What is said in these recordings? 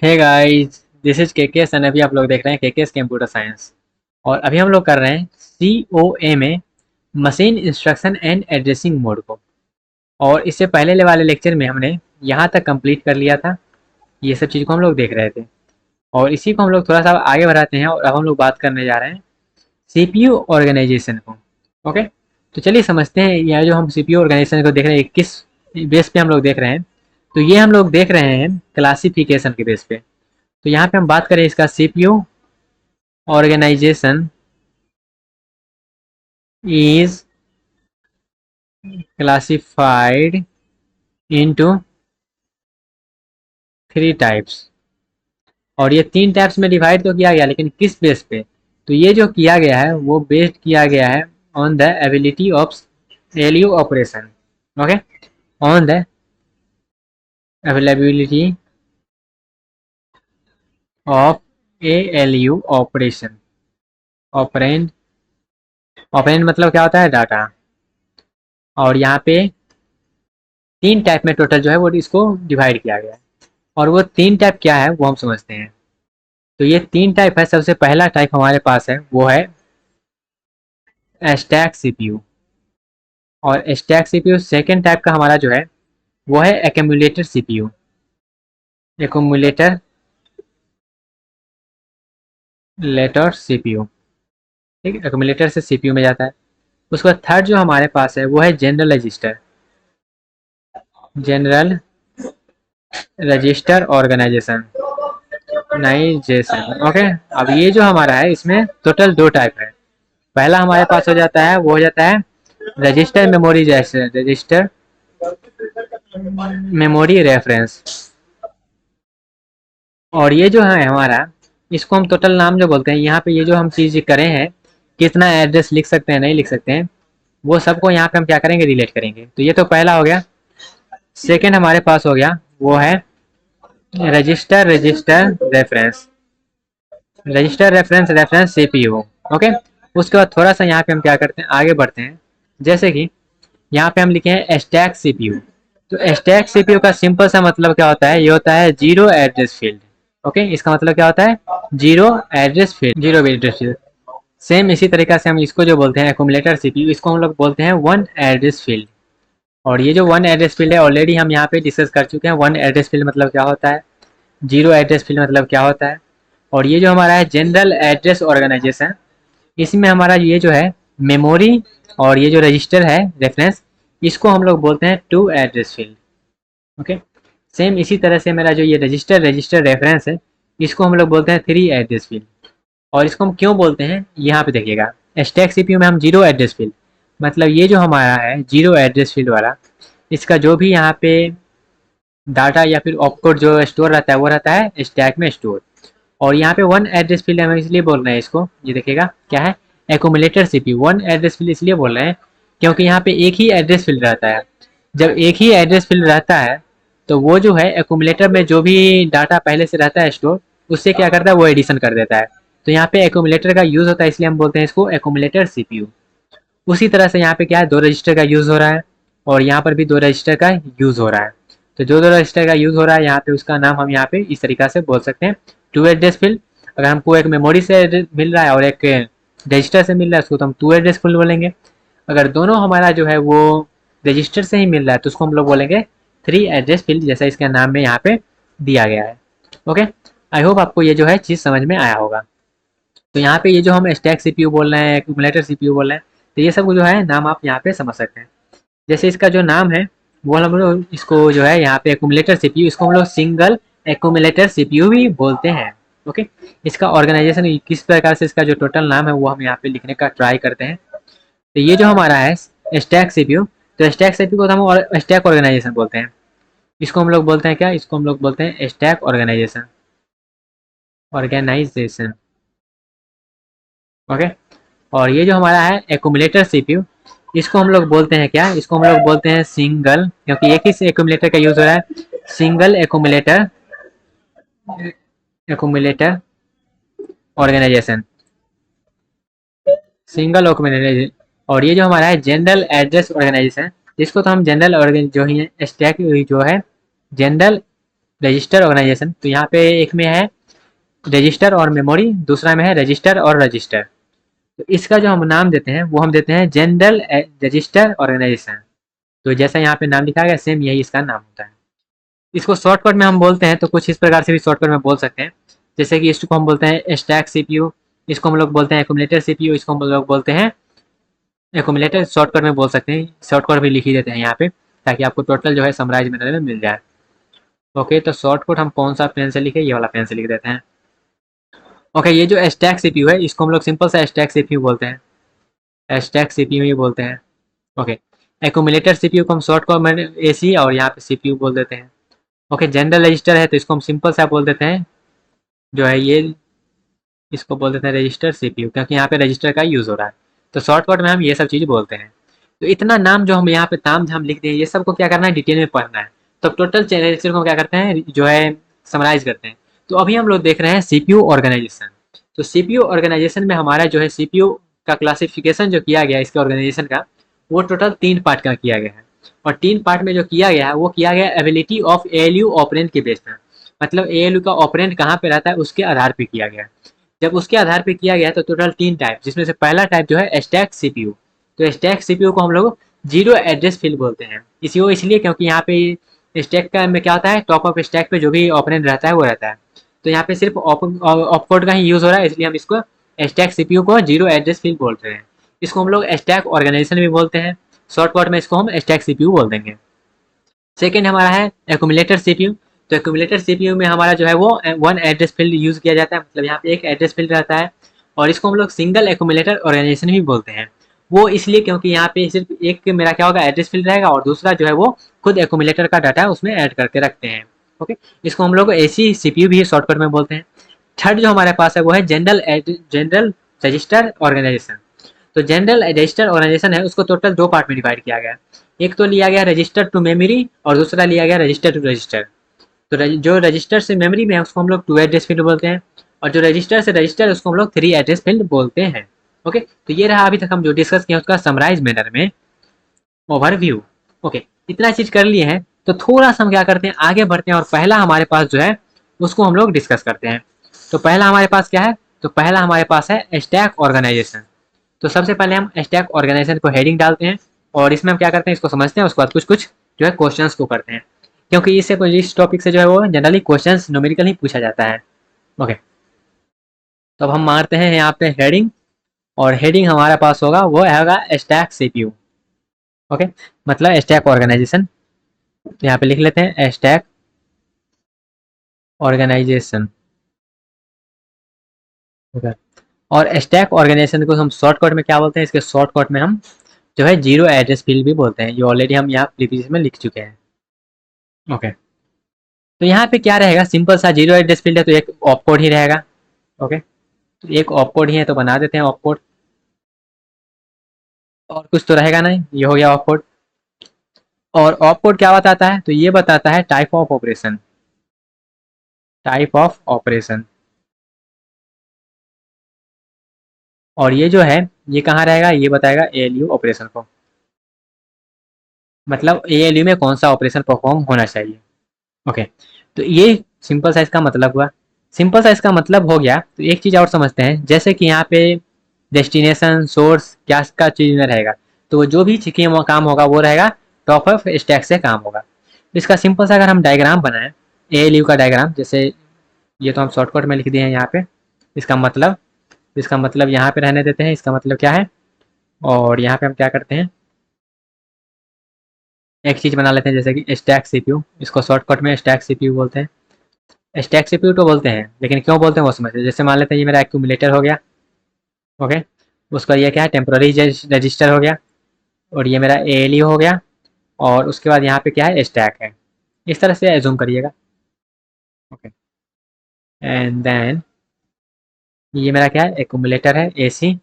Hey guys, this is KKS and अभी आप लोग देख रहे हैं केकेएस कंप्यूटर साइंस। और अभी हम लोग कर रहे हैं सीओए में machine instruction and addressing mode को। और इससे पहले वाले लेक्चर में हमने यहाँ तक कंप्लीट कर लिया था। ये सब चीज़ को हम लोग देख रहे थे और इसी को हम लोग थोड़ा सा आगे बढ़ाते हैं और अब हम लोग बात करने जा रहे हैं सीपीयू ऑर्गेनाइजेशन को। ओके, तो चलिए समझते हैं यह जो हम सीपीयू ऑर्गेनाइजेशन को देख रहे हैं किस बेस पे हम लोग देख रहे हैं। तो ये हम लोग देख रहे हैं क्लासिफिकेशन के बेस पे। तो यहाँ पे हम बात करें इसका CPU organization is classified into three types. और ये तीन टाइप्स में डिवाइड तो किया गया, लेकिन किस बेस पे? तो ये जो किया गया है वो बेस्ड किया गया है on the ability of ALU operation. Okay, on the availability of ALU operation. Operand, operand मतलब क्या होता है? डाटा। और यहाँ पे तीन टाइप में टोटल जो है वो इसको डिवाइड किया गया है। और वो तीन टाइप क्या है वो हम समझते हैं। तो ये तीन टाइप है। सबसे पहला टाइप हमारे पास है वो है स्टैक सीपीयू। और स्टैक सीपीयू सेकेंड टाइप का हमारा जो है वो है accumulator CPU. Accumulator letter CPU. ठीक है, एक्यूमुलेटर से सीपीयू में जाता है। उसके बाद थर्ड जो हमारे पास है वो है general register. General register organisation नाइजेशन। ओके, अब ये जो हमारा है इसमें टोटल दो टाइप है। पहला हमारे पास हो जाता है वो हो जाता है रजिस्टर मेमोरी जैसे रजिस्टर मेमोरी रेफरेंस। और ये जो है हमारा, इसको हम टोटल नाम जो बोलते हैं, यहाँ पे ये जो हम चीज़ करें हैं कितना एड्रेस लिख सकते हैं नहीं लिख सकते हैं, वो सबको यहाँ पे हम क्या करेंगे, रिलेट करेंगे। तो ये तो पहला हो गया। सेकेंड हमारे पास हो गया वो है register register reference. Register reference reference CPU. Okay, उसके बाद थोड़ा सा यहाँ पे हम क्या करते हैं, आगे बढ़ते हैं। जैसे कि यहाँ पे हम लिखे हैं स्टैक सीपीयू। तो स्टैक सीपीयू का सिंपल सा मतलब क्या होता है? ये होता है जीरो एड्रेस फील्ड। ओके, इसका मतलब क्या होता है? Zero address field, zero address field. Same इसी तरीका से हम इसको जो बोलते हैं एक्यूमुलेटर सीपीयू, इसको हम लोग बोलते हैं वन एड्रेस फील्ड। और ये जो वन एड्रेस फील्ड है ऑलरेडी हम यहाँ पे डिस्कस कर चुके हैं। वन एड्रेस फील्ड मतलब क्या होता है, जीरो एड्रेस फील्ड मतलब क्या होता है। और ये जो हमारा है जनरल एड्रेस ऑर्गेनाइजेशन, इसमें हमारा ये जो है मेमोरी और ये जो रजिस्टर है रेफरेंस, इसको हम लोग बोलते हैं two address field. Okay, same इसी तरह से मेरा जो ये रजिस्टर रजिस्टर रेफरेंस है, इसको हम लोग बोलते हैं थ्री एड्रेस फील्ड। और इसको हम क्यों बोलते हैं यहाँ पे देखिएगा। स्टैक सीपीयू में हम जीरो एड्रेस फील्ड, मतलब ये जो हमारा है जीरो एड्रेस फील्ड वाला, इसका जो भी यहाँ पे डाटा या फिर ऑपकोड जो स्टोर रहता है वो रहता है स्टैक में स्टोर। और यहाँ पे वन एड्रेस फील्ड हम इसलिए बोल रहे हैं इसको, ये देखिएगा क्या है, accumulator CPU. One address field इसलिए बोल रहे हैं क्योंकि यहाँ पे एक ही एड्रेस फील्ड रहता है। जब एक ही एड्रेस फील्ड रहता है तो वो जो है एक्यूमुलेटर में जो भी डाटा पहले से रहता है स्टोर, उससे क्या करता है, वो एडिशन कर देता है। तो यहाँ पे एक्यूमुलेटर का यूज होता है, इसलिए हम बोलते हैं इसको एक्यूमुलेटर सीपीयू। उसी तरह से यहाँ पे क्या है, दो रजिस्टर का यूज हो रहा है और यहाँ पर भी दो रजिस्टर का यूज हो रहा है। तो जो दो रजिस्टर का यूज हो रहा है यहाँ पे, उसका नाम हम यहाँ पे इस तरीका से बोल सकते हैं टू एड्रेस फील्ड। अगर हमको एक मेमोरी से मिल रहा है और एक रजिस्टर से मिल रहा है, उसको तो हम टू एड्रेस फील्ड बोलेंगे। अगर दोनों हमारा जो है वो रजिस्टर से ही मिल रहा है तो उसको हम लोग बोलेंगे थ्री एड्रेस फील्ड, जैसा इसके नाम में यहाँ पे दिया गया है। ओके, आई होप आपको ये जो है चीज़ समझ में आया होगा। तो यहाँ पे ये जो हम स्टैक सीपीयू बोल रहे हैं, एक्यूमुलेटर सीपीयू बोल रहे हैं, तो ये सब जो है नाम आप यहाँ पे समझ सकते हैं। जैसे इसका जो नाम है वो हम लोग इसको जो है यहाँ पे एक्यूमुलेटर सीपीयू, इसको हम लोग सिंगल एक्यूमुलेटर सीपीयू भी बोलते हैं। ओके, इसका ऑर्गेनाइजेशन किस प्रकार से, इसका जो टोटल नाम है वो हम यहाँ पे लिखने का ट्राई करते हैं। तो ये जो हमारा है स्टैक सीपीयू, तो स्टैक सीपीयू को हम स्टैक ऑर्गेनाइजेशन बोलते हैं। इसको हम लोग बोलते हैं क्या, इसको हम लोग बोलते हैं स्टैक ऑर्गेनाइजेशन। Organisation okay. और ये जो हमारा है एक्यूमुलेटर सीपीयू, इसको हम लोग बोलते हैं क्या, इसको हम लोग बोलते हैं सिंगल, क्योंकि एक ही से एक्यूमुलेटर का यूज हो रहा है, single accumulator accumulator organization, single organization. और ये जो हमारा है जनरल एड्रेस ऑर्गेनाइजेशन, जिसको तो हम जनरल जो ही स्टैक जो है जनरल रजिस्टर ऑर्गेनाइजेशन, तो यहाँ पे एक में है रजिस्टर और मेमोरी, दूसरा में है रजिस्टर और रजिस्टर। तो इसका जो हम नाम देते हैं वो हम देते हैं जनरल रजिस्टर ऑर्गेनाइजेशन। तो जैसा यहाँ पे नाम लिखा गया सेम यही इसका नाम होता है। इसको शॉर्टकट में हम बोलते हैं तो कुछ इस प्रकार से भी शॉर्टकट में बोल सकते हैं, जैसे कि इसको हम बोलते हैं स्टैक सीपीयू, इसको हम लोग बोलते हैं एक्यूमुलेटर सीपीयू, इसको हम लोग बोलते हैं एक्यूमुलेटर, शॉर्टकट में बोल सकते हैं, शॉर्टकट भी लिख ही देते हैं यहाँ पे ताकि आपको टोटल जो है समराइज में मिल जाए। ओके, तो शॉर्टकट हम कौन सा पेन से लिखे, ये वाला पेन से लिख देते हैं। ओके, ये जो स्टैक सीपीयू है इसको हम लोग सिंपल सा स्टैक सीपीयू बोलते हैं, स्टैक सीपीयू ही बोलते हैं। ओके, एक्यूमुलेटर सीपीयू को हम शॉर्टकट में एसी और यहाँ पे सीपीयू बोल देते हैं। ओके, जनरल रजिस्टर है तो इसको हम सिंपल सा बोल देते हैं, जो है ये इसको बोल देते हैं रजिस्टर सीपीयू, क्योंकि यहाँ पे रजिस्टर का यूज हो रहा है। तो शॉर्टकट में हम ये सब चीज बोलते हैं। तो इतना नाम जो हम यहाँ पे ताम झाम लिख दें, ये सबको क्या करना है, डिटेल में पढ़ना है। तो टोटल लेक्चर को क्या करते हैं, जो है समराइज करते हैं। तो अभी हम लोग देख रहे हैं सीपीयू ऑर्गेनाइजेशन। तो सीपीयू ऑर्गेनाइजेशन में हमारा जो है सीपीयू का क्लासिफिकेशन जो किया गया इसके ऑर्गेनाइजेशन का, वो टोटल 3 पार्ट का किया गया है। और 3 पार्ट में जो किया गया है वो किया गया एबिलिटी ऑफ एएलयू ऑपरेंड के बेस पर, मतलब एएलयू का ऑपरेंड कहाँ पे रहता है उसके आधार पे किया गया है। जब उसके आधार पे किया गया तो टोटल 3 टाइप, जिसमें से पहला टाइप जो है स्टैक सीपीयू। तो स्टैक सीपीयू को हम लोग जीरो एड्रेस फील्ड बोलते हैं, इसलिए क्योंकि यहाँ पे स्टैक का में क्या होता है, टॉप ऑफ स्टैक पे जो भी ऑपरेंड रहता है वो रहता है। तो यहाँ पे सिर्फ ऑपकोड का ही यूज हो रहा है, इसलिए हम इसको स्टैक सीपीयू को जीरो एड्रेस फील्ड बोलते हैं। इसको हम लोग स्टैक ऑर्गेनाइजेशन भी बोलते हैं, शॉर्टकट में इसको हम स्टैक सीपीयू बोल देंगे। सेकेंड हमारा है एक्यूमुलेटर सीपीयू। तो एक्यूमुलेटर सीपीयू में हमारा जो है वो 1 एड्रेस फील्ड यूज किया जाता है, मतलब यहाँ पे एक एड्रेस फील्ड रहता है। और इसको हम लोग सिंगल एक्यूमुलेटर ऑर्गेनाइजेशन भी बोलते हैं, वो इसलिए क्योंकि यहाँ पे सिर्फ एक मेरा क्या होगा एड्रेस फील्ड रहेगा और दूसरा जो है वो खुद एक्यूमुलेटर का डाटा उसमें ऐड करके रखते हैं। ओके, इसको हम लोग एसी सीपीयू भी शॉर्टकट में बोलते हैं। थर्ड जो हमारे पास है वो है जनरल रजिस्टर ऑर्गेनाइजेशन। तो जनरल रजिस्टर ऑर्गेनाइजेशन है उसको टोटल 2 पार्ट में डिवाइड किया गया है। एक तो लिया गया रजिस्टर टू मेमोरी और दूसरा लिया गया रजिस्टर टू रजिस्टर। तो जो रजिस्टर से मेमोरी में है उसको हम लोग 2 एड्रेस फील्ड बोलते हैं, और जो रजिस्टर से रजिस्टर उसको हम लोग 3 एड्रेस फील्ड बोलते हैं। ओके, तो ये रहा अभी तक हम जो डिस्कस किया उसका समराइज मैनर में ओवरव्यू। ओके, इतना चीज कर लिए हैं तो थोड़ा सा हम क्या करते हैं आगे बढ़ते हैं और पहला हमारे पास जो है उसको हम लोग डिस्कस करते हैं। तो पहला हमारे पास क्या है, तो पहला हमारे पास है स्टैक ऑर्गेनाइजेशन। तो सबसे पहले हम स्टैक ऑर्गेनाइजेशन को हेडिंग डालते हैं और इसमें हम क्या करते हैं इसको समझते हैं, उसके बाद कुछ कुछ जो है क्वेश्चंस को करते हैं, क्योंकि इससे इस टॉपिक से जो है वो जनरली क्वेश्चंस न्यूमेरिकल ही पूछा जाता है। ओके, तो अब हम मारते हैं यहाँ पे हेडिंग, और हेडिंग हमारे पास होगा वो होगा स्टैक सीपीयू। ओके, मतलब स्टैक ऑर्गेनाइजेशन। तो यहाँ पे लिख लेते हैं स्टैक ऑर्गेनाइजेशन। ओके, और स्टैक ऑर्गेनाइजेशन को हम शॉर्टकट में क्या बोलते हैं, इसके शॉर्टकट में हम जो है जीरो एड्रेस फील्ड भी बोलते हैं, ये ऑलरेडी हम यहाँ प्रीवियस में लिख चुके हैं। ओके, तो यहाँ पे क्या रहेगा, सिंपल सा जीरो एड्रेस फील्ड है तो एक ऑपकोड ही रहेगा। ओके, तो एक ऑपकोड ही है तो बना देते हैं ऑपकोड, और कुछ तो रहेगा नहीं, ये हो गया ऑपकोड। और ऑपकोड क्या बताता है, तो ये बताता है type of operation, type of operation. और ये जो है ये कहाँ रहेगा, ये बताएगा एएलयू ऑपरेशन को, मतलब एएलयू में कौन सा ऑपरेशन परफॉर्म होना चाहिए। ओके, तो ये सिंपल सा इसका मतलब हुआ। सिंपल सा इसका मतलब हो गया, तो एक चीज और समझते हैं, जैसे कि यहाँ पे डेस्टिनेशन सोर्स क्या का चीज में रहेगा, तो जो भी काम होगा वो रहेगा टॉप ऑफ स्टैक से काम होगा। तो इसका सिंपल सा अगर हम डायग्राम बनाएं, एएलयू का डायग्राम, जैसे ये तो हम शॉर्टकट में लिख दिए हैं यहाँ पे, इसका मतलब, यहाँ पे रहने देते हैं, इसका मतलब क्या है। और यहाँ पे हम क्या करते हैं, एक चीज बना लेते हैं जैसे कि स्टैक सीपीयू, इसको शॉर्टकट में स्टैक सीपीयू बोलते हैं। स्टैक सीपीयू तो बोलते हैं लेकिन क्यों बोलते हैं वो समझते, जैसे मान लेते हैं ये मेरा एक्यूमुलेटर हो गया। ओके, उसका ये क्या है टेम्पोररी रजिस्टर हो गया, और ये मेरा एएलयू हो गया, और उसके बाद यहाँ पे क्या है स्टैक है, इस तरह से एज्यूम करिएगा। ओके, एंड देन ये मेरा क्या है एक्यूमुलेटर है एसी,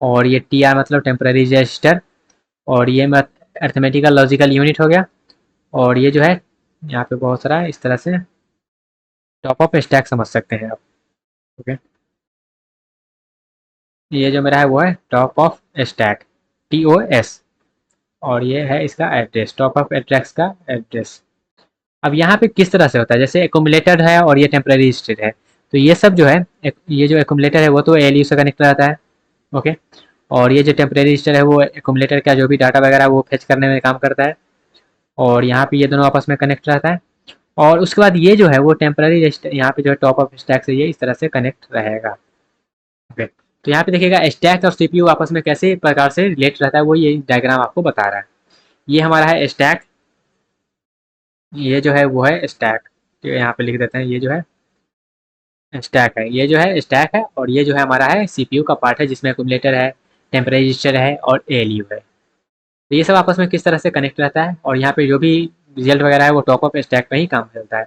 और ये टीआर मतलब टेम्पररी रजिस्टर, और ये मेरा अर्थमेटिकल लॉजिकल यूनिट हो गया, और ये जो है यहाँ पे बहुत सारा इस तरह से टॉप ऑफ स्टैक समझ सकते हैं आप। ओके, ये जो मेरा है वो है टॉप ऑफ स्टैक, TOS, और ये है इसका एड्रेस, टॉप ऑफ एड्रेस का एड्रेस। अब यहाँ पे किस तरह से होता है, जैसे एक्यूमुलेटर है और ये टेम्पररी स्टेट है, तो ये सब जो है ये जो एक्यूमुलेटर है वो तो एएलयू से कनेक्ट रहता है, ओके। और ये जो टेम्पररी स्टेट है वो एक्यूमुलेटर का जो भी डाटा वगैरह वो फेच करने में काम करता है, और यहाँ पे ये दोनों आपस में कनेक्ट रहता है। और उसके बाद ये जो है वो टेम्पररी यहाँ पे जो है टॉप ऑफ स्टैक से ये इस तरह से कनेक्ट रहेगा, ओके। तो यहाँ पे देखिएगा स्टैक और सीपीयू आपस में कैसे प्रकार से रिलेट रहता है वो ये डायग्राम आपको बता रहा है। ये हमारा है स्टैक, ये जो है वो है स्टैक, तो यहाँ पे लिख देते हैं ये जो है स्टैक है, ये जो है स्टैक है, और ये जो है हमारा है सीपीयू का पार्ट है जिसमें एक्यूमुलेटर है, टेम्परेचर रजिस्टर है और एएलयू है। तो ये सब आपस में किस तरह से कनेक्ट रहता है, और यहाँ पे जो भी रिजल्ट वगैरह है वो टॉप ऑफ स्टैक में ही काम चलता है।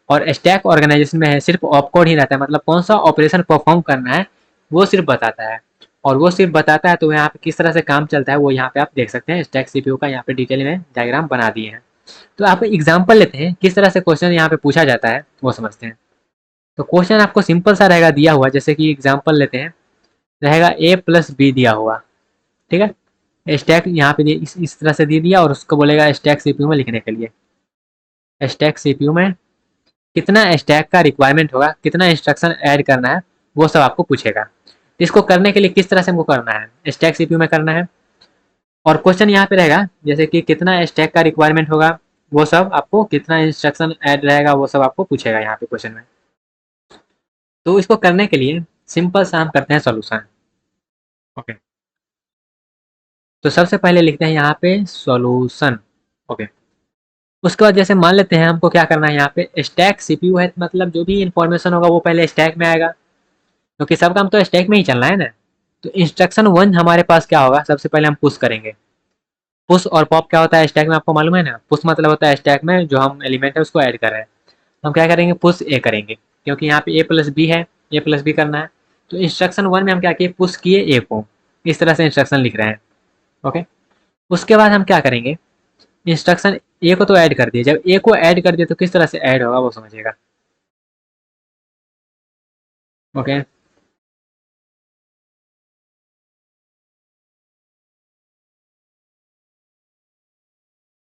और स्टैक ऑर्गेनाइजेशन में है सिर्फ ऑपकोड ही रहता है, मतलब कौन सा ऑपरेशन परफॉर्म करना है वो सिर्फ बताता है, और वो सिर्फ बताता है। तो यहाँ पे किस तरह से काम चलता है वो यहाँ पे आप देख सकते हैं, स्टैक सीपीयू का यहाँ पे डिटेल में डायग्राम बना दिए हैं। तो आप एग्जाम्पल लेते हैं किस तरह से क्वेश्चन यहाँ पे पूछा जाता है वो समझते हैं। तो क्वेश्चन आपको सिंपल सा रहेगा दिया हुआ, जैसे कि एग्जाम्पल लेते हैं, रहेगा ए प्लस बी दिया हुआ, ठीक है। स्टैक यहाँ पे इस तरह से दे दिया, और उसको बोलेगा स्टैक सीपीयू में लिखने के लिए। स्टैक सीपीयू में कितना स्टैक का रिक्वायरमेंट होगा, कितना इंस्ट्रक्शन ऐड करना है वो सब आपको पूछेगा। इसको करने के लिए किस तरह से हमको करना है, स्टैक सीपीयू में करना है। और क्वेश्चन यहाँ पे रहेगा जैसे कि कितना स्टैक का रिक्वायरमेंट होगा, वो सब आपको कितना इंस्ट्रक्शन ऐड रहेगा वो सब आपको पूछेगा यहाँ पे क्वेश्चन में। तो इसको करने के लिए सिंपल सा हम करते हैं सॉल्यूशन, ओके। तो सबसे पहले लिखते हैं यहाँ पे सॉल्यूशन, ओके। उसके बाद जैसे मान लेते हैं हमको क्या करना है, यहाँ पे स्टैक सीपीयू है, मतलब जो भी इंफॉर्मेशन होगा वो पहले स्टैक में आएगा, क्योंकि सब काम तो स्टैक में ही चलना है ना। तो इंस्ट्रक्शन वन हमारे पास क्या होगा, सबसे पहले हम पुश करेंगे। पुश और पॉप क्या होता है स्टैक में आपको मालूम है ना, पुश मतलब होता है स्टैक में जो हम एलिमेंट है उसको ऐड कर रहे हैं। हम क्या करेंगे, पुश ए करेंगे, क्योंकि यहाँ पे ए प्लस बी है, ए प्लस बी करना है। तो इंस्ट्रक्शन वन में हम क्या किए, पुश किए ए को, इस तरह से इंस्ट्रक्शन लिख रहे हैं, ओके। उसके बाद हम क्या करेंगे, इंस्ट्रक्शन ए को तो ऐड कर दिए, जब ए को ऐड कर दिए तो किस तरह से ऐड होगा वो समझिएगा, ओके।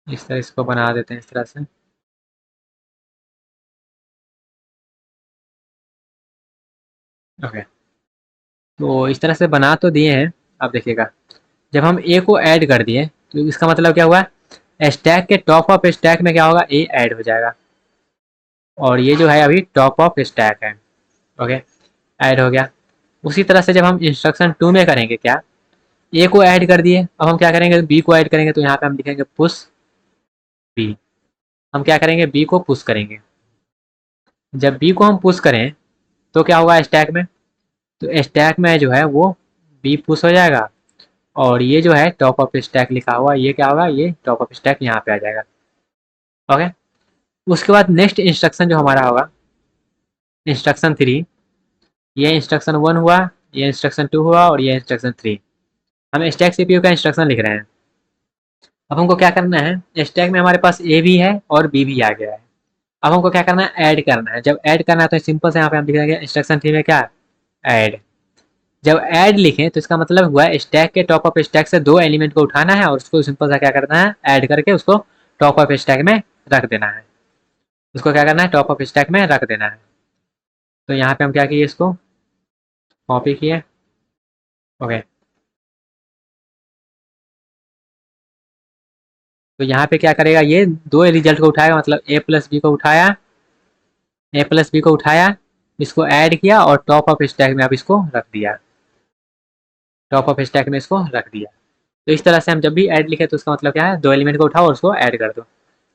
इस तरह इसको बना देते हैं इस तरह से, ओके। तो इस तरह से बना तो दिए हैं। अब देखिएगा जब हम ए को ऐड कर दिए तो इसका मतलब क्या हुआ, स्टैक के टॉप ऑफ स्टैक में क्या होगा, ए ऐड हो जाएगा, और ये जो है अभी टॉप ऑफ स्टैक है, ओके, ऐड हो गया। उसी तरह से जब हम इंस्ट्रक्शन टू में करेंगे क्या, ए को ऐड कर दिए, अब हम क्या करेंगे, बी को ऐड करेंगे, तो यहाँ पे हम लिखेंगे पुश बी। हम क्या करेंगे, बी को पुश करेंगे। जब बी को हम पुश करें तो क्या होगा स्टैक में, तो स्टैक में जो है वो बी पुश हो जाएगा, और ये जो है टॉप ऑफ स्टैक लिखा हुआ ये क्या होगा, ये टॉप ऑफ स्टैक यहाँ पे आ जाएगा, ओके। उसके बाद नेक्स्ट इंस्ट्रक्शन जो हमारा होगा इंस्ट्रक्शन थ्री, ये इंस्ट्रक्शन वन हुआ, ये इंस्ट्रक्शन टू हुआ, और ये इंस्ट्रक्शन थ्री। हम स्टैक सीपीयू का इंस्ट्रक्शन लिख रहे हैं। अब हमको क्या करना है, स्टैक में हमारे पास ए भी है और बी भी आ गया है। अब हमको क्या करना है, ऐड करना है। जब ऐड करना है तो सिंपल से यहाँ पे हम लिख देंगे इंस्ट्रक्शन थ्री में क्या, ऐड। जब ऐड लिखें तो इसका मतलब हुआ स्टैक के टॉप ऑफ स्टैक से दो एलिमेंट को उठाना है और उसको सिंपल सा क्या करना है, ऐड करके उसको टॉप ऑफ स्टैक में रख देना है। उसको क्या करना है, टॉप ऑफ स्टैक में रख देना है। तो यहाँ पे हम क्या किए, इसको कॉपी किए, ओके। तो यहाँ पे क्या करेगा, ये दो रिजल्ट को उठाएगा, मतलब ए प्लस बी को उठाया, ए प्लस बी को उठाया, इसको ऐड किया और टॉप ऑफ स्टैक में अब इसको रख दिया, टॉप ऑफ स्टैक में इसको रख दिया। तो इस तरह से हम जब भी ऐड लिखे तो उसका मतलब क्या है, दो एलिमेंट को उठाओ और उसको ऐड कर दो।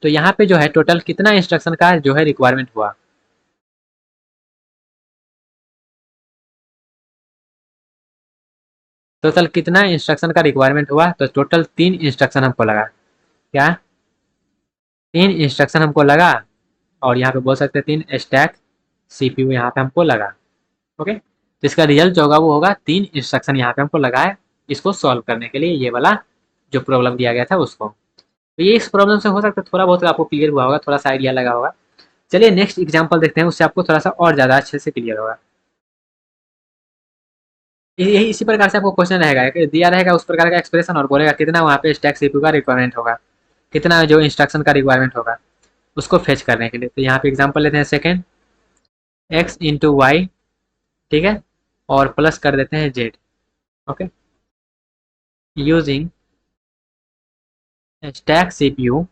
तो यहाँ पे जो है टोटल कितना इंस्ट्रक्शन का जो है रिक्वायरमेंट हुआ, टोटल कितना इंस्ट्रक्शन का रिक्वायरमेंट हुआ, तो टोटल तीन इंस्ट्रक्शन हमको लगा, क्या, तीन इंस्ट्रक्शन हमको लगा। और यहाँ पे बोल सकते हैं तीन स्टैक सीपीयू यहाँ पे हमको लगा, ओके। तो इसका रिजल्ट जो होगा वो होगा तीन इंस्ट्रक्शन यहाँ पे हमको लगा है, इसको सॉल्व करने के लिए, ये वाला जो प्रॉब्लम दिया गया था उसको। तो ये इस प्रॉब्लम से हो सकता है थोड़ा बहुत आपको क्लियर हुआ होगा, थोड़ा सा आइडिया लगा होगा। चलिए नेक्स्ट एग्जांपल देखते हैं, उससे आपको थोड़ा सा और ज़्यादा अच्छे से क्लियर होगा। यही इसी प्रकार से आपको क्वेश्चन रहेगा कि दिया रहेगा उस प्रकार का एक्सप्रेशन और बोलेगा कितना वहाँ पे स्टैक सीपीयू का रिक्वायरमेंट होगा, कितना जो इंस्ट्रक्शन का रिक्वायरमेंट होगा। उसको फेच करने के लिए। तो यहाँ पे एग्जांपल लेते हैं सेकेंड x इंटू वाई, ठीक है, और प्लस कर देते हैं z। Okay, using stack CPU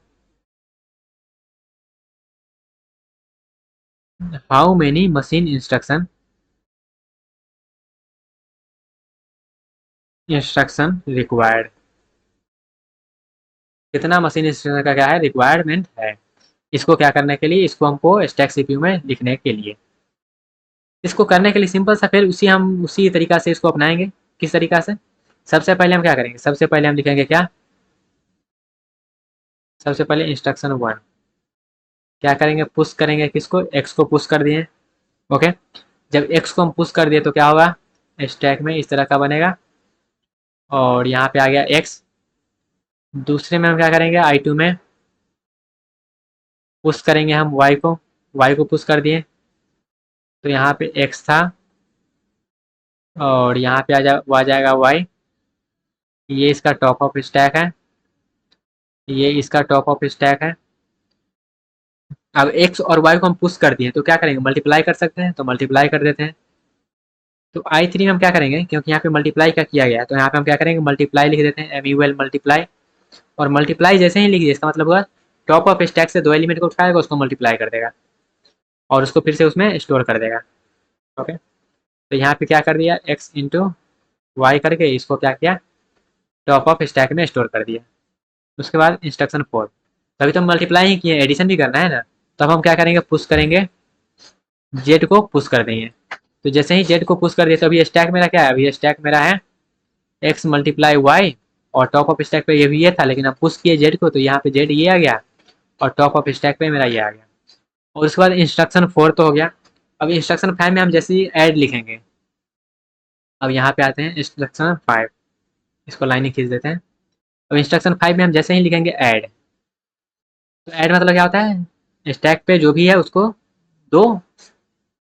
how many machine instruction required, कितना मशीन इंस्ट्रक्शन का क्या है रिक्वायरमेंट है इसको क्या करने के लिए, इसको हमको स्टैक सीपीयू में लिखने के लिए। इसको करने के लिए सिंपल सा फिर उसी तरीका से इसको अपनाएंगे। किस तरीका से, सबसे पहले हम क्या करेंगे, सबसे पहले हम लिखेंगे क्या, सबसे पहले इंस्ट्रक्शन वन क्या करेंगे, पुश करेंगे किसको, एक्स को पुश कर दिए। ओके, जब एक्स को हम पुश कर दिए तो क्या होगा, स्टैक में इस तरह का बनेगा, और यहाँ पे आ गया एक्स। दूसरे में हम क्या करेंगे, आई टू में पुश करेंगे हम वाई को पुश कर दिए, तो यहाँ पे एक्स था, और यहाँ पे आ जाएगा वाई। ये इसका टॉप ऑफ स्टैक है, ये इसका टॉप ऑफ स्टैक है। अब एक्स और वाई को हम पुश कर दिए तो क्या करेंगे, मल्टीप्लाई कर सकते हैं, तो मल्टीप्लाई कर देते हैं। तो आई थ्री में हम क्या करेंगे, क्योंकि यहाँ पे मल्टीप्लाई का किया गया है, तो यहाँ पे हम क्या करेंगे, मल्टीप्लाई लिख देते हैं, एम यू एल मल्टीप्लाई। और मल्टीप्लाई जैसे ही लिख दिए इसका मतलब हुआ टॉप ऑफ स्टैक से दो एलिमेंट को उठाएगा, उसको मल्टीप्लाई कर देगा और उसको फिर से उसमें स्टोर कर देगा। ओके, तो यहाँ पे क्या कर दिया, एक्स इंटू वाई करके इसको क्या किया, टॉप ऑफ स्टैक में स्टोर कर दिया। उसके बाद इंस्ट्रक्शन फोर, तभी तो हम मल्टीप्लाई ही किए, एडिशन भी करना है ना, तब हम क्या करेंगे, पुश करेंगे, जेड को पुश कर देंगे। तो जैसे ही जेड को पुश कर दिए तो अभी स्टैक मेरा क्या है, अभी स्टैक मेरा है एक्स मल्टीप्लाई वाई, और टॉप ऑफ स्टैक पे ये भी ये था, लेकिन हम पुश किए जेड को तो यहाँ पे जेड ये आ गया, और टॉप ऑफ स्टैक पे मेरा ये आ गया। और उसके बाद इंस्ट्रक्शन फोर तो हो गया। अब इंस्ट्रक्शन फाइव में हम जैसे ही ऐड लिखेंगे, अब यहाँ पे आते हैं इंस्ट्रक्शन फाइव, इसको लाइन खींच देते हैं। अब इंस्ट्रक्शन फाइव में हम जैसे ही लिखेंगे ऐड, तो ऐड मतलब क्या होता है, स्टैक पे जो भी है उसको दो,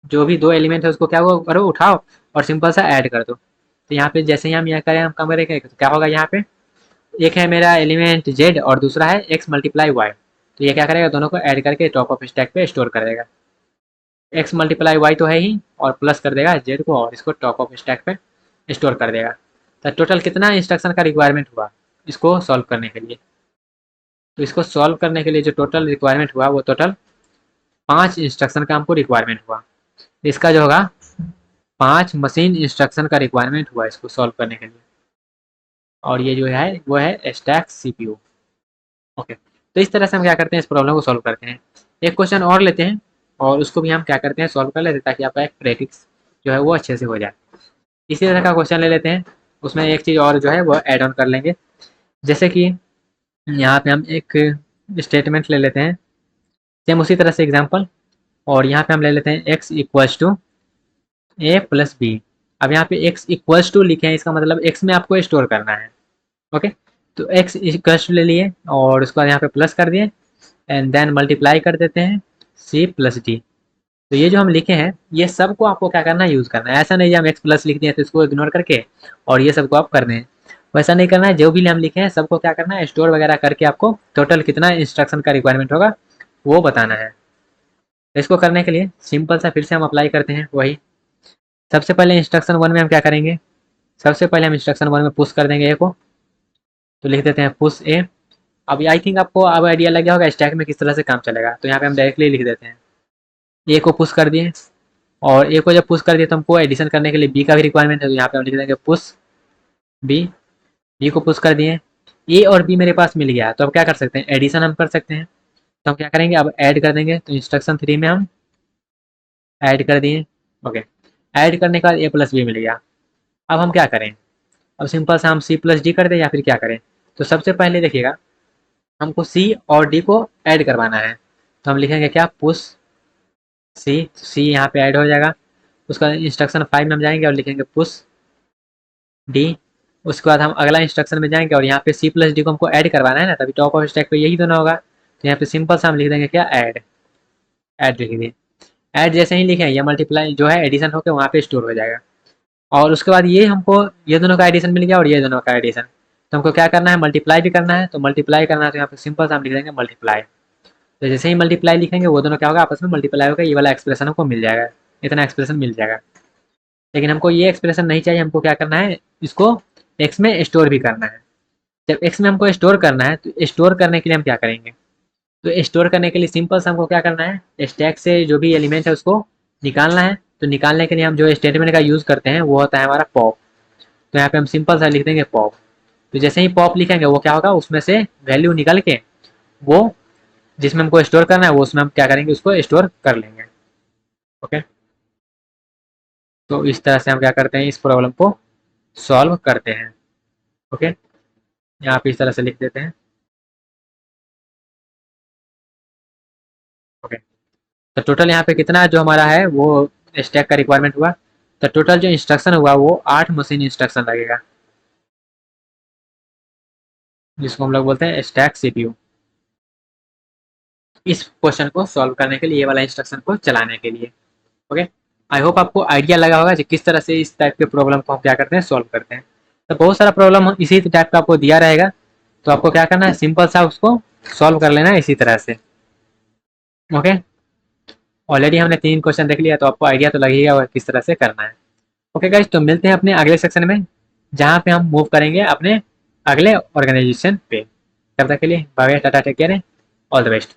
जो भी दो एलिमेंट है उसको क्या वो करो, उठाओ और सिंपल सा ऐड कर दो। तो यहाँ पे जैसे ही हम यह करें, हम कम करेंगे तो क्या होगा, यहाँ पे एक है मेरा एलिमेंट जेड और दूसरा है एक्स मल्टीप्लाई वाई, तो ये क्या करेगा, दोनों को ऐड करके टॉप ऑफ स्टैक पे स्टोर कर देगा। एक्स मल्टीप्लाई वाई तो है ही, और प्लस कर देगा जेड को और इसको टॉप ऑफ स्टैक पे स्टोर कर देगा। तो टोटल कितना इंस्ट्रक्शन का रिक्वायरमेंट हुआ इसको सॉल्व करने के लिए, तो इसको सॉल्व करने के लिए जो टोटल रिक्वायरमेंट हुआ वो टोटल 5 इंस्ट्रक्शन का हमको रिक्वायरमेंट हुआ। इसका जो होगा 5 मशीन इंस्ट्रक्शन का रिक्वायरमेंट हुआ इसको सॉल्व करने के लिए, और ये जो है वो है स्टैक सीपीयू। ओके, तो इस तरह से हम क्या करते हैं, इस प्रॉब्लम को सॉल्व करते हैं। एक क्वेश्चन और लेते हैं और उसको भी हम क्या करते हैं, सॉल्व कर लेते हैं, ताकि आपका एक प्रैक्टिस जो है वो अच्छे से हो जाए। इसी तरह का क्वेश्चन ले लेते हैं, उसमें एक चीज़ और जो है वो ऐड ऑन कर लेंगे। जैसे कि यहाँ पे हम एक स्टेटमेंट ले लेते हैं, सेम उसी तरह से एग्जाम्पल, और यहाँ पे हम ले लेते हैं X equals to A plus B. अब यहाँ पे एक्स इक्वल्स टू लिखे हैं, इसका मतलब एक्स में आपको स्टोर करना है। ओके, तो एक्स इक्वल्स टू ले लिए और उसके बाद यहाँ पे प्लस कर दिए, एंड देन मल्टीप्लाई कर देते हैं सी प्लस डी। तो ये जो हम लिखे हैं ये सबको आपको क्या करना है, यूज़ करना है। ऐसा नहीं है हम एक्स प्लस लिख दिए तो इसको इग्नोर करके और ये सबको आप करने हैं, वैसा नहीं करना है। जो भी हम लिखे हैं सबको क्या करना है, स्टोर वगैरह करके आपको टोटल कितना इंस्ट्रक्शन का रिक्वायरमेंट होगा वो बताना है। इसको करने के लिए सिंपल सा फिर से हम अप्लाई करते हैं वही। सबसे पहले इंस्ट्रक्शन वन में हम क्या करेंगे, सबसे पहले हम इंस्ट्रक्शन वन में पुश कर देंगे ए को, तो लिख देते हैं पुश ए। अब आई थिंक आपको अब आइडिया लग गया होगा स्टैक में किस तरह से काम चलेगा, तो यहाँ पे हम डायरेक्टली लिख देते हैं ए को पुश कर दिए, और ए को जब पुश कर दिए तो हमको एडिशन करने के लिए बी का भी रिक्वायरमेंट है, तो यहाँ पे हम लिख देंगे पुश बी। बी को पुश कर दिए, ए और बी मेरे पास मिल गया, तो अब क्या कर सकते हैं, एडिशन हम कर सकते हैं। तो हम क्या करेंगे, अब ऐड कर देंगे, तो इंस्ट्रक्शन थ्री में हम ऐड कर दिए। ओके, ऐड करने के बाद ए प्लस बी मिल गया। अब हम क्या करें, अब सिंपल सा हम सी प्लस डी कर दें या फिर क्या करें। तो सबसे पहले देखिएगा हमको सी और डी को ऐड करवाना है, तो हम लिखेंगे क्या, पुश सी यहाँ पे ऐड हो जाएगा। उसका इंस्ट्रक्शन फाइव में हम जाएंगे और लिखेंगे पुश डी। उसके बाद हम अगला इंस्ट्रक्शन में जाएंगे और यहाँ पे सी प्लस डी को हमको ऐड करवाना है ना, तभी टॉप ऑफ स्टैक पे यही दोनों होगा। तो यहाँ पे सिंपल सा हम लिख देंगे क्या, ऐड। ऐड लिख दिए, ऐड जैसे ही लिखे ये मल्टीप्लाई जो है एडिशन होकर वहाँ पे स्टोर हो जाएगा। और उसके बाद ये हमको ये दोनों का एडिशन मिल गया और ये दोनों का एडिशन, तो हमको क्या करना है, मल्टीप्लाई भी करना है। तो मल्टीप्लाई करना है तो यहाँ पे सिंपल सा हम लिख देंगे मल्टीप्लाई। तो जैसे ही मल्टीप्लाई लिखेंगे वो दोनों क्या होगा, आपस में मल्टीप्लाई होगा, ये वाला एक्सप्रेशन हमको मिल जाएगा, इतना एक्सप्रेशन मिल जाएगा। लेकिन हमको ये एक्सप्रेशन नहीं चाहिए, हमको क्या करना है, इसको एक्स में स्टोर भी करना है। जब एक्स में हमको स्टोर करना है तो स्टोर करने के लिए हम क्या करेंगे, तो स्टोर करने के लिए सिंपल से हमको क्या करना है, स्टैक से जो भी एलिमेंट है उसको निकालना है। तो निकालने के लिए हम जो स्टेटमेंट का यूज़ करते हैं वो होता है हमारा पॉप। तो यहाँ पे हम सिंपल सा लिख देंगे पॉप। तो जैसे ही पॉप लिखेंगे वो क्या होगा, उसमें से वैल्यू निकल के वो जिसमें हमको स्टोर करना है वो उसमें हम क्या करेंगे, उसको स्टोर कर लेंगे। ओके, तो इस तरह से हम क्या करते हैं, इस प्रॉब्लम को सॉल्व करते हैं। ओके, यहाँ पे इस तरह से लिख देते हैं। ओके, तो टोटल यहाँ पे कितना जो हमारा है वो स्टैक का रिक्वायरमेंट हुआ, तो टोटल जो इंस्ट्रक्शन हुआ वो 8 मशीन इंस्ट्रक्शन लगेगा, जिसको हम लोग बोलते हैं स्टैक सीपीयू। इस क्वेश्चन को सॉल्व करने के लिए, ये वाला इंस्ट्रक्शन को चलाने के लिए। ओके, आई होप आपको आइडिया लगा होगा कि किस तरह से इस टाइप के प्रॉब्लम को हम क्या करते हैं, सॉल्व करते हैं। तो बहुत सारा प्रॉब्लम इसी टाइप का आपको दिया रहेगा, तो आपको क्या करना है, सिंपल सा उसको सॉल्व कर लेना है इसी तरह से। ओके, ऑलरेडी हमने 3 क्वेश्चन देख लिया, तो आपको आइडिया तो लगेगा किस तरह से करना है। ओके गाइस, तो मिलते हैं अपने अगले सेक्शन में, जहाँ पे हम मूव करेंगे अपने अगले ऑर्गेनाइजेशन पे। तब तक के लिए bye, tata, take care, all the best.